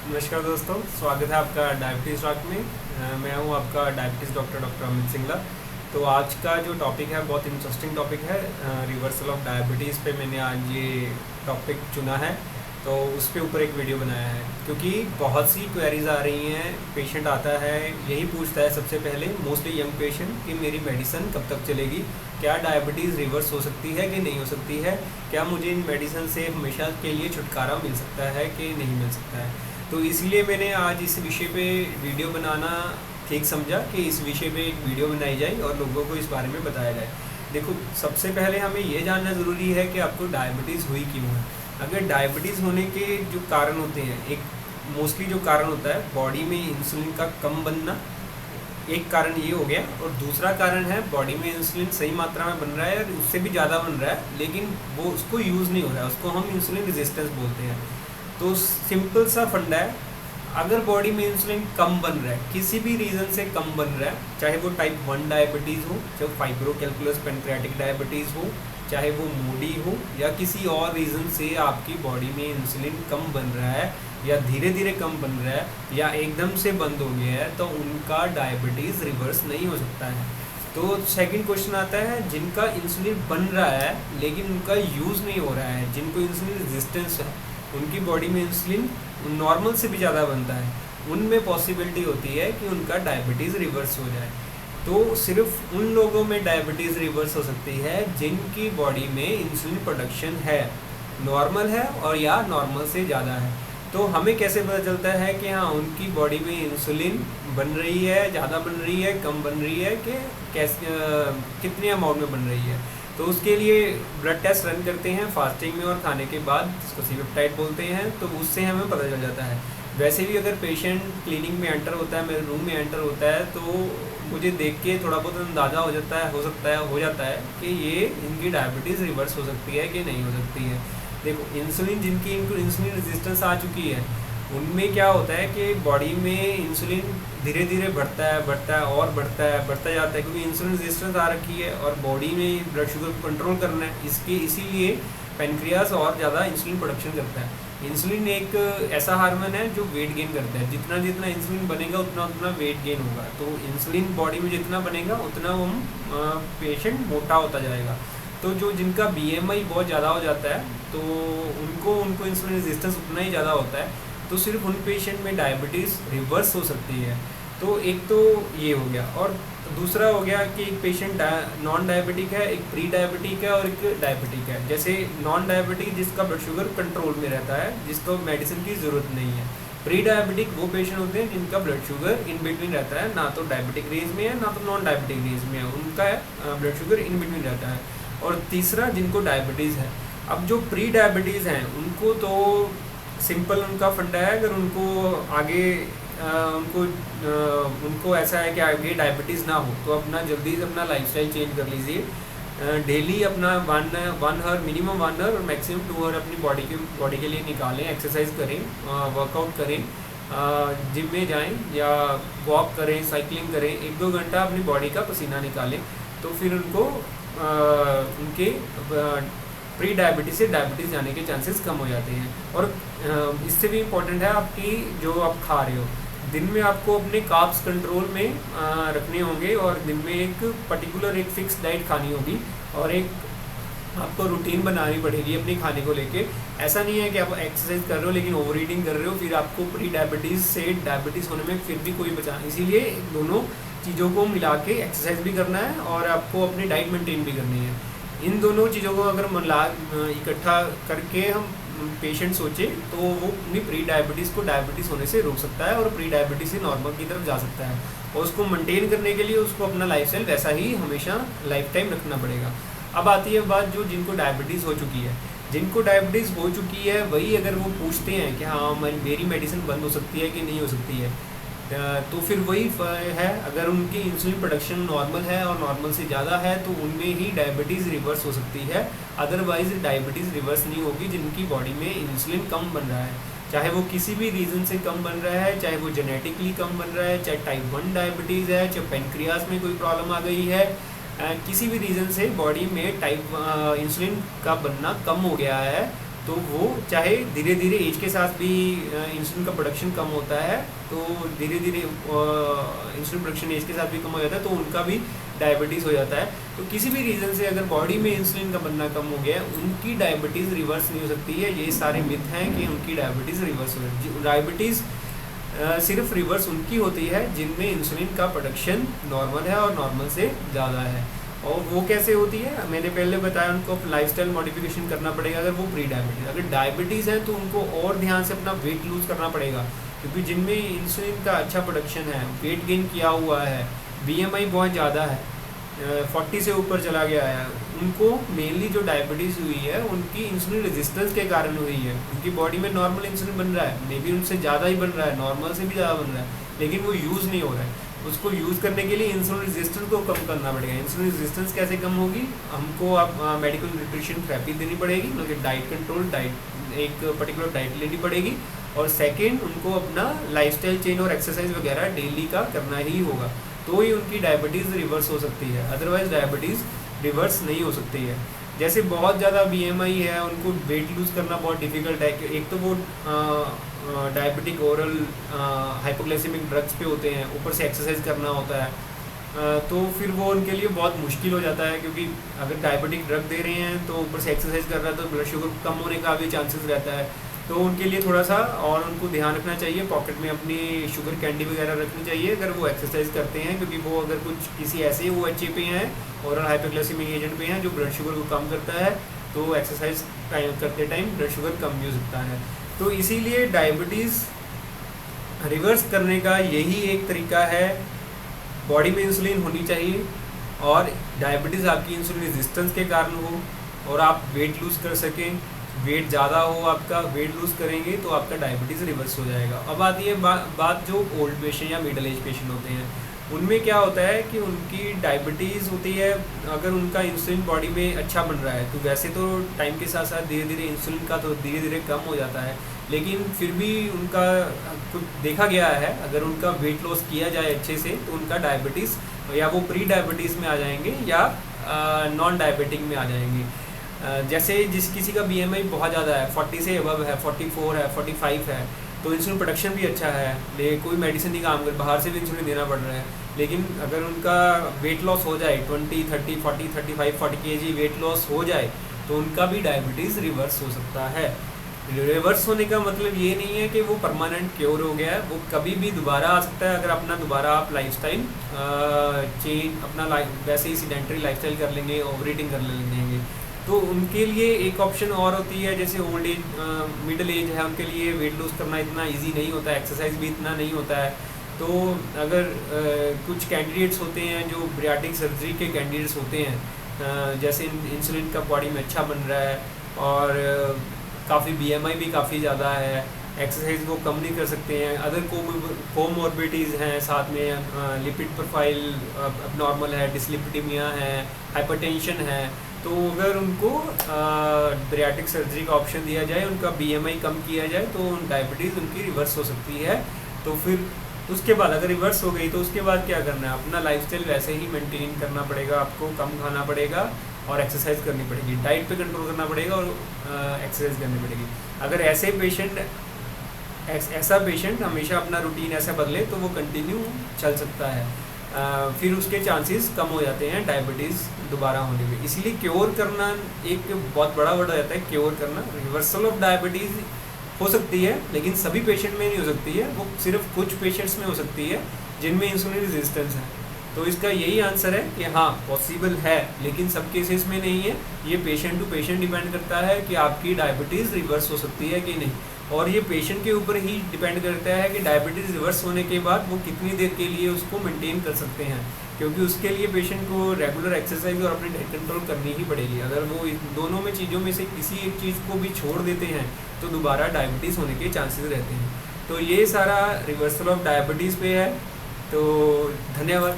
नमस्कार दोस्तों, स्वागत है आपका डायबिटीज़ टॉक में। मैं हूं आपका डायबिटीज़ डॉक्टर अमित सिंगला। तो आज का जो टॉपिक है बहुत इंटरेस्टिंग टॉपिक है। रिवर्सल ऑफ डायबिटीज़ पे मैंने आज ये टॉपिक चुना है, तो उस पे ऊपर एक वीडियो बनाया है क्योंकि बहुत सी क्वेरीज आ रही हैं। पेशेंट आता है, यही पूछता है सबसे पहले, मोस्टली यंग पेशेंट, कि मेरी मेडिसिन कब तक चलेगी, क्या डायबिटीज़ रिवर्स हो सकती है कि नहीं हो सकती है, क्या मुझे इन मेडिसिन से हमेशा के लिए छुटकारा मिल सकता है कि नहीं मिल सकता है। तो इसलिए मैंने आज इस विषय पे वीडियो बनाना ठीक समझा कि इस विषय पे एक वीडियो बनाई जाए और लोगों को इस बारे में बताया जाए। देखो, सबसे पहले हमें ये जानना ज़रूरी है कि आपको डायबिटीज़ हुई क्यों है। अगर डायबिटीज़ होने के जो कारण होते हैं, एक मोस्टली जो कारण होता है बॉडी में इंसुलिन का कम बनना, एक कारण ये हो गया। और दूसरा कारण है बॉडी में इंसुलिन सही मात्रा में बन रहा है और उससे भी ज़्यादा बन रहा है, लेकिन वो उसको यूज़ नहीं हो रहा है, उसको हम इंसुलिन रेजिस्टेंस बोलते हैं। तो सिंपल सा फंडा है, अगर बॉडी में इंसुलिन कम बन रहा है, किसी भी रीज़न से कम बन रहा है, चाहे वो टाइप 1 डायबिटीज़ हो, चाहे फाइब्रोकैल्कुलस पेनक्रियाटिक डायबिटीज़ हो, चाहे वो मोडी हो, या किसी और रीज़न से आपकी बॉडी में इंसुलिन कम बन रहा है या धीरे धीरे कम बन रहा है या एकदम से बंद हो गया है, तो उनका डायबिटीज़ रिवर्स नहीं हो सकता है। तो सेकंड क्वेश्चन आता है, जिनका इंसुलिन बन रहा है लेकिन उनका यूज़ नहीं हो रहा है, जिनको इंसुलिन रेजिस्टेंस है, उनकी बॉडी में इंसुलिन नॉर्मल से भी ज़्यादा बनता है, उनमें पॉसिबिलिटी होती है कि उनका डायबिटीज़ रिवर्स हो जाए। तो सिर्फ उन लोगों में डायबिटीज़ रिवर्स हो सकती है जिनकी बॉडी में इंसुलिन प्रोडक्शन है, नॉर्मल है और या नॉर्मल से ज़्यादा है। तो हमें कैसे पता चलता है कि हाँ उनकी बॉडी में इंसुलिन बन रही है, ज़्यादा बन रही है, कम बन रही है, कि कैसे कितने अमाउंट में बन रही है। तो उसके लिए ब्लड टेस्ट रन करते हैं फास्टिंग में और खाने के बाद, जिसको C-पेप्टाइड बोलते हैं, तो उससे हमें पता चल जाता है। वैसे भी अगर पेशेंट क्लिनिक में एंटर होता है, मेरे रूम में एंटर होता है, तो मुझे देख के थोड़ा बहुत अंदाज़ा हो जाता है कि ये इनकी डायबिटीज़ रिवर्स हो सकती है कि नहीं हो सकती है। देखो, इनको इंसुलिन रेजिस्टेंस आ चुकी है, उनमें क्या होता है कि बॉडी में इंसुलिन धीरे धीरे बढ़ता जाता है, क्योंकि इंसुलिन रेजिस्टेंस आ रखी है और बॉडी में ब्लड शुगर को कंट्रोल करना है, इसीलिए पेनक्रियास और ज़्यादा इंसुलिन प्रोडक्शन करता है। इंसुलिन एक ऐसा हार्मोन है जो वेट गेन करता है, जितना जितना इंसुलिन बनेगा उतना उतना वेट गेन होगा। तो इंसुलिन बॉडी में जितना बनेगा उतना हम पेशेंट मोटा होता जाएगा। तो जो जिनका BMI बहुत ज़्यादा हो जाता है, तो उनको इंसुलिन रेजिस्टेंस उतना ही ज़्यादा होता है, तो सिर्फ उन पेशेंट में डायबिटीज़ रिवर्स हो सकती है। तो एक तो ये हो गया, और दूसरा हो गया कि एक पेशेंट नॉन डायबिटिक है, एक प्री डायबिटिक है और एक डायबिटिक है। जैसे नॉन डायबिटिक जिसका ब्लड शुगर कंट्रोल में रहता है, जिसको मेडिसिन की ज़रूरत नहीं है। प्री डायबिटिक वो पेशेंट होते हैं जिनका ब्लड शुगर इन बिटवीन रहता है, ना तो डायबिटिक रेंज में है ना तो नॉन डायबिटिक रेंज में है, उनका ब्लड शुगर इन बिटवीन रहता है। और तीसरा, जिनको डायबिटीज़ है। अब जो प्री डायबिटीज़ हैं उनको तो सिंपल उनका फंडा है, अगर उनको आगे उनको ऐसा है कि आगे डायबिटीज़ ना हो, तो अपना जल्दी से अपना लाइफस्टाइल चेंज कर लीजिए। डेली अपना 1 आवर, मिनिमम 1 आवर और मैक्सिमम 2 आवर अपनी बॉडी के लिए निकालें, एक्सरसाइज करें, वर्कआउट करें, जिम में जाएं या वॉक करें, साइकिलिंग करें, 1-2 घंटा अपनी बॉडी का पसीना निकालें, तो फिर उनको उनके प्री डायबिटीज़ से डायबिटीज़ जाने के चांसेस कम हो जाते हैं। और इससे भी इम्पोर्टेंट है आपकी जो आप खा रहे हो, दिन में आपको अपने कार्ब्स कंट्रोल में रखने होंगे और दिन में एक पर्टिकुलर एक फिक्स डाइट खानी होगी और एक आपको रूटीन बनानी पड़ेगी अपने खाने को लेके। ऐसा नहीं है कि आप एक्सरसाइज कर रहे हो लेकिन ओवर ईटिंग कर रहे हो, फिर आपको प्री डायबिटीज़ से डायबिटीज़ होने में फिर भी कोई बचा। इसीलिए दोनों चीज़ों को मिला के एक्सरसाइज भी करना है और आपको अपनी डाइट मेंटेन भी करनी है। इन दोनों चीज़ों को अगर इकट्ठा करके हम पेशेंट सोचे, तो वो अपनी प्री डायबिटीज़ को डायबिटीज़ होने से रोक सकता है और प्री डायबिटीज़ से नॉर्मल की तरफ जा सकता है। और उसको मेंटेन करने के लिए उसको अपना लाइफस्टाइल वैसा ही हमेशा लाइफ टाइम रखना पड़ेगा। अब आती है बात जो जिनको डायबिटीज़ हो चुकी है। जिनको डायबिटीज़ हो चुकी है वही अगर वो पूछते हैं कि हाँ मेरी मेडिसिन बंद हो सकती है कि नहीं हो सकती है, तो फिर वही है, अगर उनकी इंसुलिन प्रोडक्शन नॉर्मल है और नॉर्मल से ज़्यादा है तो उनमें ही डायबिटीज़ रिवर्स हो सकती है। अदरवाइज़ डायबिटीज़ रिवर्स नहीं होगी जिनकी बॉडी में इंसुलिन कम बन रहा है, चाहे वो किसी भी रीज़न से कम बन रहा है, चाहे वो जेनेटिकली कम बन रहा है, चाहे टाइप 1 डायबिटीज़ है, चाहे पेनक्रियास में कोई प्रॉब्लम आ गई है, किसी भी रीज़न से बॉडी में इंसुलिन का बनना कम हो गया है, तो वो चाहे धीरे धीरे एज के साथ भी इंसुलिन का प्रोडक्शन कम होता है, तो धीरे धीरे इंसुलिन प्रोडक्शन एज के साथ भी कम हो जाता है, तो उनका भी डायबिटीज़ हो जाता है। तो किसी भी रीज़न से अगर बॉडी में इंसुलिन का बनना कम हो गया है, उनकी डायबिटीज़ रिवर्स नहीं हो सकती है। ये सारे मिथ हैं कि उनकी डायबिटीज़ रिवर्स हो। डायबिटीज़ सिर्फ रिवर्स उनकी होती है जिनमें इंसुलिन का प्रोडक्शन नॉर्मल है और नॉर्मल से ज़्यादा है। और वो कैसे होती है, मैंने पहले बताया, उनको लाइफस्टाइल मॉडिफिकेशन करना पड़ेगा अगर वो प्री डायबिटीज़। अगर डायबिटीज़ है तो उनको और ध्यान से अपना वेट लूज़ करना पड़ेगा, क्योंकि जिनमें इंसुलिन का अच्छा प्रोडक्शन है, वेट गेन किया हुआ है, बीएमआई बहुत ज़्यादा है, 40 से ऊपर चला गया है, उनको मेनली जो डायबिटीज़ हुई है उनकी इंसुलिन रेजिस्टेंस के कारण हुई है। उनकी बॉडी में नॉर्मल इंसुलिन बन रहा है, मे बी उनसे ज़्यादा ही बन रहा है, नॉर्मल से भी ज़्यादा बन रहा है, लेकिन वो यूज़ नहीं हो रहा है। उसको यूज़ करने के लिए इंसुलिन रेजिस्टेंस को कम करना पड़ेगा। इंसुलिन रेजिस्टेंस कैसे कम होगी, हमको आप मेडिकल न्यूट्रिशन थेरेपी देनी पड़ेगी, मतलब डाइट कंट्रोल, डाइट एक पर्टिकुलर डाइट लेनी पड़ेगी। और सेकेंड, उनको अपना लाइफस्टाइल चेंज और एक्सरसाइज वगैरह डेली का करना ही होगा, तो ही उनकी डायबिटीज़ रिवर्स हो सकती है। अदरवाइज डायबिटीज़ रिवर्स नहीं हो सकती है। जैसे बहुत ज़्यादा बीएमआई है, उनको वेट लूज़ करना बहुत डिफ़िकल्ट है। एक तो वो डायबिटिक ओरल हाइपोग्लाइसेमिक ड्रग्स पे होते हैं, ऊपर से एक्सरसाइज करना होता है, तो फिर वो उनके लिए बहुत मुश्किल हो जाता है, क्योंकि अगर डायबिटिक ड्रग दे रहे हैं तो ऊपर से एक्सरसाइज कर रहा है, तो ब्लड शुगर कम होने का भी चांसेस रहता है। तो उनके लिए थोड़ा सा और उनको ध्यान रखना चाहिए, पॉकेट में अपनी शुगर कैंडी वगैरह रखनी चाहिए अगर वो एक्सरसाइज करते हैं, क्योंकि वो अगर कुछ किसी ऐसे वो OHA पे हैं, ओरल हाइपोग्लाइसेमिक एजेंट पे हैं जो ब्लड शुगर को कम करता है, तो एक्सरसाइज करते टाइम ब्लड शुगर कम भी हो सकता है। तो इसीलिए डायबिटीज़ रिवर्स करने का यही एक तरीका है, बॉडी में इंसुलिन होनी चाहिए, और डायबिटीज़ आपकी इंसुलिन रेजिस्टेंस के कारण हो और आप वेट लूज़ कर सकें। वेट ज़्यादा हो, आपका वेट लूज़ करेंगे तो आपका डायबिटीज़ रिवर्स हो जाएगा। अब आती है बात जो ओल्ड पेशेंट या मिडिल एज पेशेंट होते हैं, उनमें क्या होता है कि उनकी डायबिटीज़ होती है, अगर उनका इंसुलिन बॉडी में अच्छा बन रहा है, तो वैसे तो टाइम के साथ साथ धीरे धीरे इंसुलिन का तो धीरे धीरे कम हो जाता है, लेकिन फिर भी उनका कुछ देखा गया है, अगर उनका वेट लॉस किया जाए अच्छे से तो उनका डायबिटीज़ या वो प्री डायबिटीज़ में आ जाएंगे या नॉन डायबिटिक में आ जाएंगे। जैसे जिस किसी का बीएमआई बहुत ज़्यादा है, 40 से अबव है, 44 है, 45 है, तो इंसुलिन प्रोडक्शन भी अच्छा है, लेकिन कोई मेडिसिन नहीं काम कर, बाहर से भी इंसुलिन देना पड़ रहा है, लेकिन अगर उनका वेट लॉस हो जाए 20, 30, 40, 35, 40 kg वेट लॉस हो जाए, तो उनका भी डायबिटीज़ रिवर्स हो सकता है। रिवर्स होने का मतलब ये नहीं है कि वो परमानेंट क्योर हो गया है, वो कभी भी दोबारा आ सकता है, अगर अपना दोबारा आप लाइफस्टाइल चेंज, अपना वैसे ही सीडेंटरी लाइफस्टाइल कर लेंगे, ओवर ईटिंग कर लेंगे, तो उनके लिए एक ऑप्शन और होती है। जैसे ओल्ड एज, मिडिल एज है, उनके लिए वेट लूज़ करना इतना इजी नहीं होता है, एक्सरसाइज भी इतना नहीं होता है। तो अगर कुछ कैंडिडेट्स होते हैं जो बैरिएट्रिक सर्जरी के कैंडिडेट्स होते हैं, जैसे इंसुलिन का बॉडी में अच्छा बन रहा है और काफ़ी बीएमआई भी काफ़ी ज़्यादा है, एक्सरसाइज वो कम नहीं कर सकते हैं, अदर कोमॉर्बिडिटीज़ हैं साथ में, लिपिड प्रोफाइल अबनॉर्मल है, डिसलिपिडीमिया है, हाइपरटेंशन है, तो अगर उनको बैरिएट्रिक सर्जरी का ऑप्शन दिया जाए, उनका बीएमआई कम किया जाए, तो डायबिटीज़ उनकी रिवर्स हो सकती है। तो फिर उसके बाद अगर रिवर्स हो गई तो उसके बाद क्या करना है, अपना लाइफस्टाइल वैसे ही मेंटेन करना पड़ेगा, आपको कम खाना पड़ेगा और एक्सरसाइज करनी पड़ेगी, डाइट पे कंट्रोल करना पड़ेगा और एक्सरसाइज करनी पड़ेगी। अगर ऐसा पेशेंट हमेशा अपना रूटीन ऐसा बदले तो वो कंटिन्यू चल सकता है, फिर उसके चांसेस कम हो जाते हैं डायबिटीज़ दोबारा होने में। इसीलिए क्योर करना एक बहुत बड़ा वर्ड रहता है, क्योर करना। रिवर्सल ऑफ डायबिटीज़ हो सकती है, लेकिन सभी पेशेंट में नहीं हो सकती है, वो सिर्फ कुछ पेशेंट्स में हो सकती है जिनमें इंसुलिन रेजिस्टेंस है। तो इसका यही आंसर है कि हाँ पॉसिबल है, लेकिन सब केसेस में नहीं है। ये पेशेंट टू पेशेंट डिपेंड करता है कि आपकी डायबिटीज़ रिवर्स हो सकती है कि नहीं, और ये पेशेंट के ऊपर ही डिपेंड करता है कि डायबिटीज़ रिवर्स होने के बाद वो कितनी देर के लिए उसको मेंटेन कर सकते हैं, क्योंकि उसके लिए पेशेंट को रेगुलर एक्सरसाइज और अपनी डाइट कंट्रोल करनी ही पड़ेगी। अगर वो इन दोनों में चीज़ों में से किसी एक चीज़ को भी छोड़ देते हैं तो दोबारा डायबिटीज़ होने के चांसेस रहते हैं। तो ये सारा रिवर्सल ऑफ डायबिटीज़ पे है। तो धन्यवाद।